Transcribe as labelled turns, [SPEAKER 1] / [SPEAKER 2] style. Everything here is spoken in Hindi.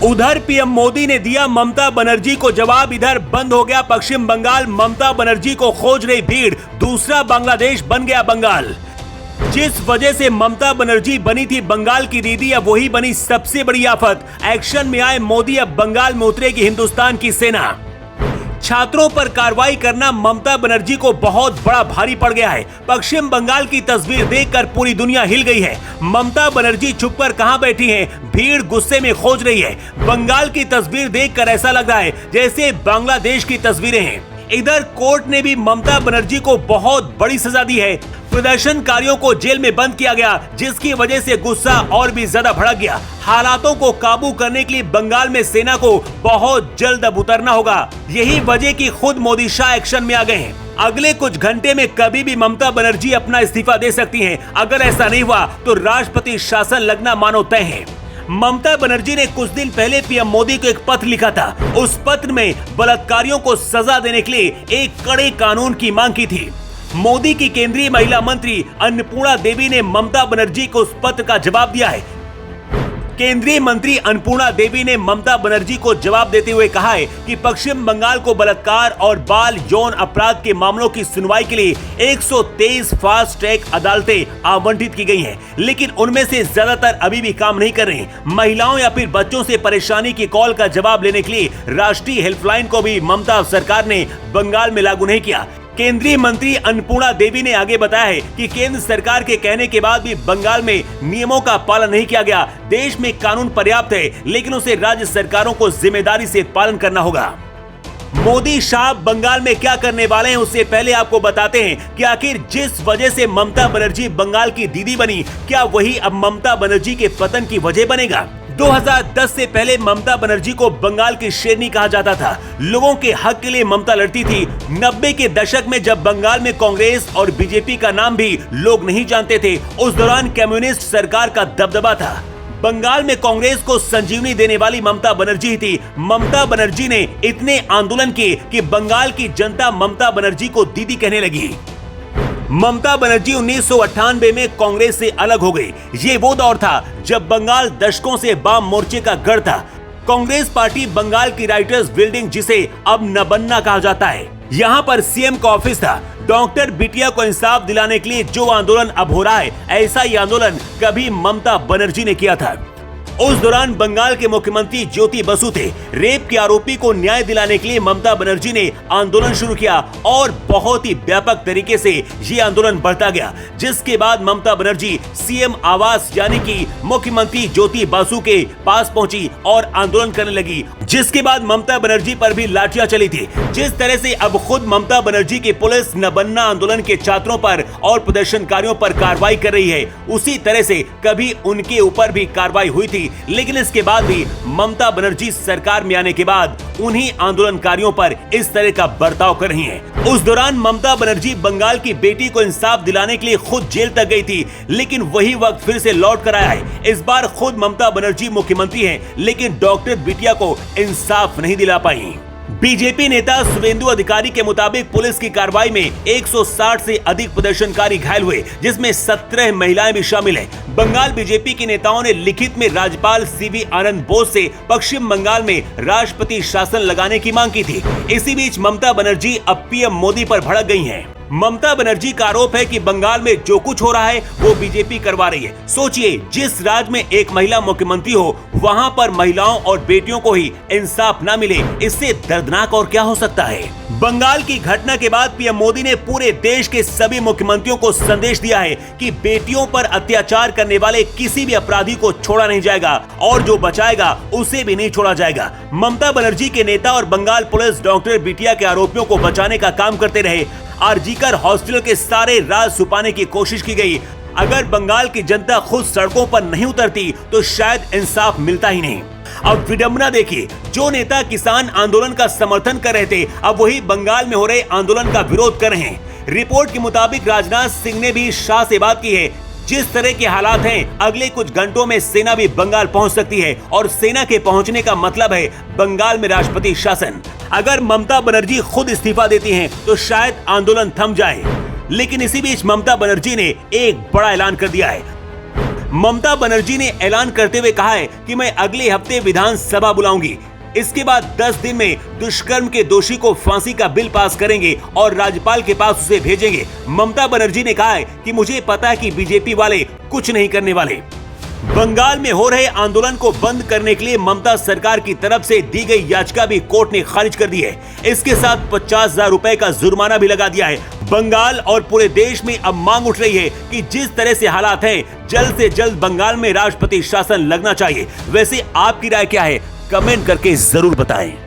[SPEAKER 1] उधर पीएम मोदी ने दिया ममता बनर्जी को जवाब। इधर बंद हो गया पश्चिम बंगाल, ममता बनर्जी को खोज रही भीड़, दूसरा बांग्लादेश बन गया बंगाल। जिस वजह से ममता बनर्जी बनी थी बंगाल की दीदी, अब वही बनी सबसे बड़ी आफत। एक्शन में आए मोदी, अब बंगाल में उतरेगी हिंदुस्तान की सेना। छात्रों पर कार्रवाई करना ममता बनर्जी को बहुत बड़ा भारी पड़ गया है। पश्चिम बंगाल की तस्वीर देखकर पूरी दुनिया हिल गई है। ममता बनर्जी छुपकर कहां बैठी हैं, भीड़ गुस्से में खोज रही है। बंगाल की तस्वीर देखकर ऐसा लग रहा है जैसे बांग्लादेश की तस्वीरें हैं। इधर कोर्ट ने भी ममता बनर्जी को बहुत बड़ी सजा दी है। प्रदर्शनकारियों को जेल में बंद किया गया, जिसकी वजह से गुस्सा और भी ज्यादा भड़क गया। हालातों को काबू करने के लिए बंगाल में सेना को बहुत जल्द अब उतरना होगा। यही वजह कि खुद मोदी शाह एक्शन में आ गए हैं। अगले कुछ घंटे में कभी भी ममता बनर्जी अपना इस्तीफा दे सकती हैं। अगर ऐसा नहीं हुआ तो राष्ट्रपति शासन लगना मानो तय है। ममता बनर्जी ने कुछ दिन पहले पीएम मोदी को एक पत्र लिखा था। उस पत्र में बलात्कारियों को सजा देने के लिए एक कड़े कानून की मांग की थी। मोदी की केंद्रीय महिला मंत्री अन्नपूर्णा देवी ने ममता बनर्जी को उस पत्र का जवाब दिया है। केंद्रीय मंत्री अन्नपूर्णा देवी ने ममता बनर्जी को जवाब देते हुए कहा है कि पश्चिम बंगाल को बलात्कार और बाल यौन अपराध के मामलों की सुनवाई के लिए 123 फास्ट ट्रैक अदालतें आवंटित की गई हैं, लेकिन उनमें से ज्यादातर अभी भी काम नहीं कर रही। महिलाओं या फिर बच्चों से परेशानी की कॉल का जवाब लेने के लिए राष्ट्रीय हेल्पलाइन को भी ममता सरकार ने बंगाल में लागू नहीं किया। केंद्रीय मंत्री अन्नपूर्णा देवी ने आगे बताया है कि केंद्र सरकार के कहने के बाद भी बंगाल में नियमों का पालन नहीं किया गया। देश में कानून पर्याप्त है, लेकिन उसे राज्य सरकारों को जिम्मेदारी से पालन करना होगा। मोदी शाह बंगाल में क्या करने वाले हैं, उससे पहले आपको बताते हैं कि आखिर जिस वजह से ममता बनर्जी बंगाल की दीदी बनी, क्या वही अब ममता बनर्जी के पतन की वजह बनेगा। 2010 से पहले ममता बनर्जी को बंगाल की शेरनी कहा जाता था। लोगों के हक के लिए ममता लड़ती थी। 90 के दशक में जब बंगाल में कांग्रेस और बीजेपी का नाम भी लोग नहीं जानते थे, उस दौरान कम्युनिस्ट सरकार का दबदबा था। बंगाल में कांग्रेस को संजीवनी देने वाली ममता बनर्जी ही थी। ममता बनर्जी ने इतने आंदोलन किए कि बंगाल की जनता ममता बनर्जी को दीदी कहने लगी। ममता बनर्जी 1998 में कांग्रेस से अलग हो गई। ये वो दौर था जब बंगाल दशकों से वाम मोर्चे का गढ़ था। कांग्रेस पार्टी बंगाल की राइटर्स बिल्डिंग, जिसे अब नबन्ना कहा जाता है, यहाँ पर सीएम का ऑफिस था। डॉक्टर बिटिया को इंसाफ दिलाने के लिए जो आंदोलन अब हो रहा है, ऐसा ही आंदोलन कभी ममता बनर्जी ने किया था। उस दौरान बंगाल के मुख्यमंत्री ज्योति बसु थे। रेप के आरोपी को न्याय दिलाने के लिए ममता बनर्जी ने आंदोलन शुरू किया और बहुत ही व्यापक तरीके से ये आंदोलन बढ़ता गया, जिसके बाद ममता बनर्जी सीएम आवास यानी कि मुख्यमंत्री ज्योति बसु के पास पहुंची और आंदोलन करने लगी, जिसके बाद ममता बनर्जी पर भी लाठियां चली थी। जिस तरह से अब खुद ममता बनर्जी की पुलिस नबन्ना आंदोलन के छात्रों पर और प्रदर्शनकारियों पर कार्रवाई कर रही है, उसी तरह से कभी उनके ऊपर भी कार्रवाई हुई थी। लेकिन इसके बाद भी ममता बनर्जी सरकार में आने के बाद उन्हीं आंदोलनकारियों पर इस तरह का बर्ताव कर रही हैं। उस दौरान ममता बनर्जी बंगाल की बेटी को इंसाफ दिलाने के लिए खुद जेल तक गई थी, लेकिन वही वक्त फिर से लौट कर आया है। इस बार खुद ममता बनर्जी मुख्यमंत्री हैं, लेकिन डॉक्टर बिटिया को इंसाफ नहीं दिला पाई। बीजेपी नेता शुभेंदु अधिकारी के मुताबिक पुलिस की कार्रवाई में 160 से अधिक प्रदर्शनकारी घायल हुए, जिसमें 17 महिलाएं भी शामिल हैं। बंगाल बीजेपी के नेताओं ने लिखित में राज्यपाल सीवी आनंद बोस से पश्चिम बंगाल में राष्ट्रपति शासन लगाने की मांग की थी। इसी बीच ममता बनर्जी अब पीएम मोदी पर भड़क गई हैं। ममता बनर्जी का आरोप है कि बंगाल में जो कुछ हो रहा है वो बीजेपी करवा रही है। सोचिए, जिस राज्य में एक महिला मुख्यमंत्री हो, वहां पर महिलाओं और बेटियों को ही इंसाफ न मिले, इससे दर्दनाक और क्या हो सकता है। बंगाल की घटना के बाद पीएम मोदी ने पूरे देश के सभी मुख्यमंत्रियों को संदेश दिया है कि बेटियों पर अत्याचार करने वाले किसी भी अपराधी को छोड़ा नहीं जाएगा और जो बचाएगा उसे भी नहीं छोड़ा जाएगा। ममता बनर्जी के नेता और बंगाल पुलिस डॉक्टर बिटिया के आरोपियों को बचाने का काम करते रहे। आरजीकर हॉस्पिटल के सारे राज छुपाने की कोशिश की गई। अगर बंगाल की जनता खुद सड़कों पर नहीं उतरती तो शायद इंसाफ मिलता ही नहीं। अब विडंबना देखिए, जो नेता किसान आंदोलन का समर्थन कर रहे थे, अब वही बंगाल में हो रहे आंदोलन का विरोध कर रहे हैं। रिपोर्ट के मुताबिक राजनाथ सिंह ने भी शाह से बात की है। जिस तरह के हालात हैं, अगले कुछ घंटों में सेना भी बंगाल पहुंच सकती है और सेना के पहुंचने का मतलब है बंगाल में राष्ट्रपति शासन। अगर ममता बनर्जी खुद इस्तीफा देती हैं तो शायद आंदोलन थम जाए, लेकिन इसी बीच ममता बनर्जी ने एक बड़ा ऐलान कर दिया है। ममता बनर्जी ने ऐलान करते हुए कहा है कि मैं अगले हफ्ते विधानसभा बुलाऊंगी। इसके बाद 10 दिन में दुष्कर्म के दोषी को फांसी का बिल पास करेंगे और राज्यपाल के पास उसे भेजेंगे। ममता बनर्जी ने कहा है कि मुझे पता है कि बीजेपी वाले कुछ नहीं करने वाले। बंगाल में हो रहे आंदोलन को बंद करने के लिए ममता सरकार की तरफ से दी गई याचिका भी कोर्ट ने खारिज कर दी है। इसके साथ 50,000 रुपए का जुर्माना भी लगा दिया है। बंगाल और पूरे देश में अब मांग उठ रही है कि जिस तरह से हालात हैं, जल्द से जल्द बंगाल में राष्ट्रपति शासन लगना चाहिए। वैसे आपकी राय क्या है? कमेंट करके जरूर बताएं।